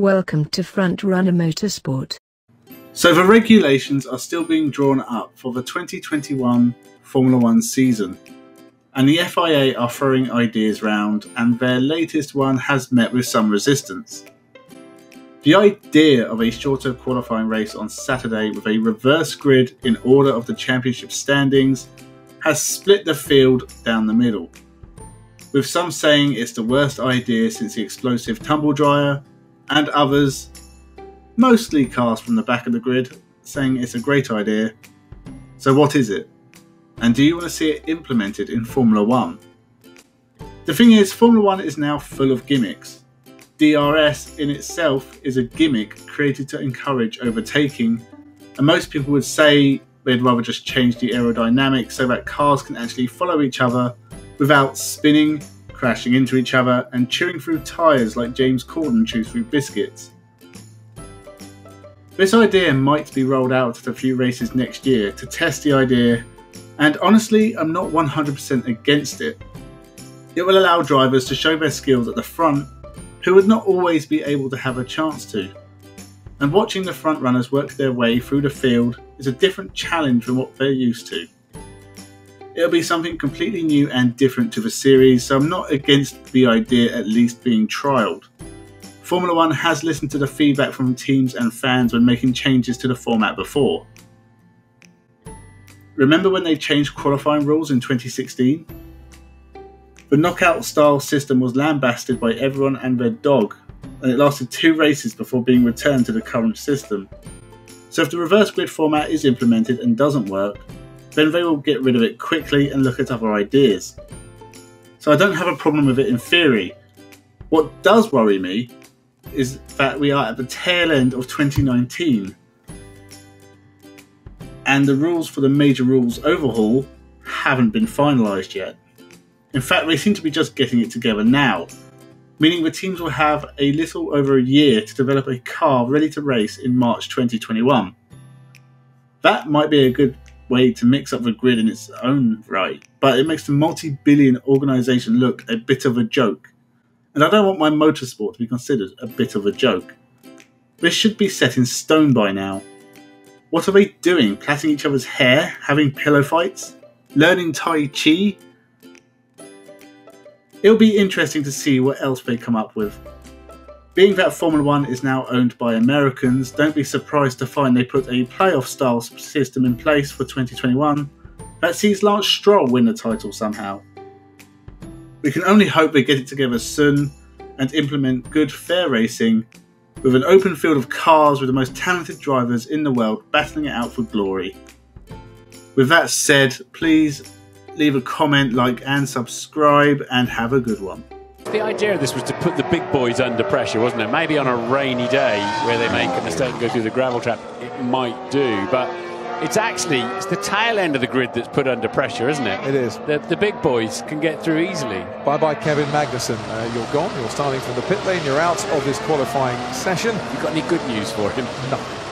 Welcome to Frontrunner Motorsport. So the regulations are still being drawn up for the 2021 Formula One season, and the FIA are throwing ideas round, and their latest one has met with some resistance. The idea of a shorter qualifying race on Saturday with a reverse grid in order of the championship standings has split the field down the middle, with some saying it's the worst idea since the explosive tumble dryer, and others, mostly cast from the back of the grid, saying it's a great idea. So what is it? And do you want to see it implemented in Formula One? The thing is, Formula One is now full of gimmicks. DRS in itself is a gimmick created to encourage overtaking, and most people would say they'd rather just change the aerodynamics so that cars can actually follow each other without spinning, crashing into each other, and chewing through tyres like James Corden chews through biscuits. This idea might be rolled out at a few races next year to test the idea, and honestly, I'm not 100% against it. It will allow drivers to show their skills at the front who would not always be able to have a chance to. And watching the front runners work their way through the field is a different challenge from what they're used to. It'll be something completely new and different to the series, so I'm not against the idea at least being trialled. Formula One has listened to the feedback from teams and fans when making changes to the format before. Remember when they changed qualifying rules in 2016? The knockout style system was lambasted by everyone and their dog, and it lasted 2 races before being returned to the current system. So if the reverse grid format is implemented and doesn't work, then they will get rid of it quickly and look at other ideas. So I don't have a problem with it in theory. What does worry me is that we are at the tail end of 2019 and the rules for the major rules overhaul haven't been finalised yet. In fact, they seem to be just getting it together now, meaning the teams will have a little over a year to develop a car ready to race in March 2021. That might be a good way to mix up the grid in its own right, but it makes the multi-billion organisation look a bit of a joke. And I don't want my motorsport to be considered a bit of a joke. This should be set in stone by now. What are they doing? Plaiting each other's hair? Having pillow fights? Learning Tai Chi? It'll be interesting to see what else they come up with. Being that Formula One is now owned by Americans, don't be surprised to find they put a playoff style system in place for 2021 that sees Lance Stroll win the title somehow. We can only hope they get it together soon and implement good, fair racing with an open field of cars with the most talented drivers in the world battling it out for glory. With that said, please leave a comment, like and subscribe, and have a good one. The idea of this was to put the big boys under pressure, wasn't it? Maybe on a rainy day where they make a mistake and go through the gravel trap, it might do, but it's the tail end of the grid that's put under pressure, isn't it? It is. The big boys can get through easily. Bye-bye, Kevin Magnussen. You're gone. You're starting from the pit lane. You're out of this qualifying session. You got any good news for him? No.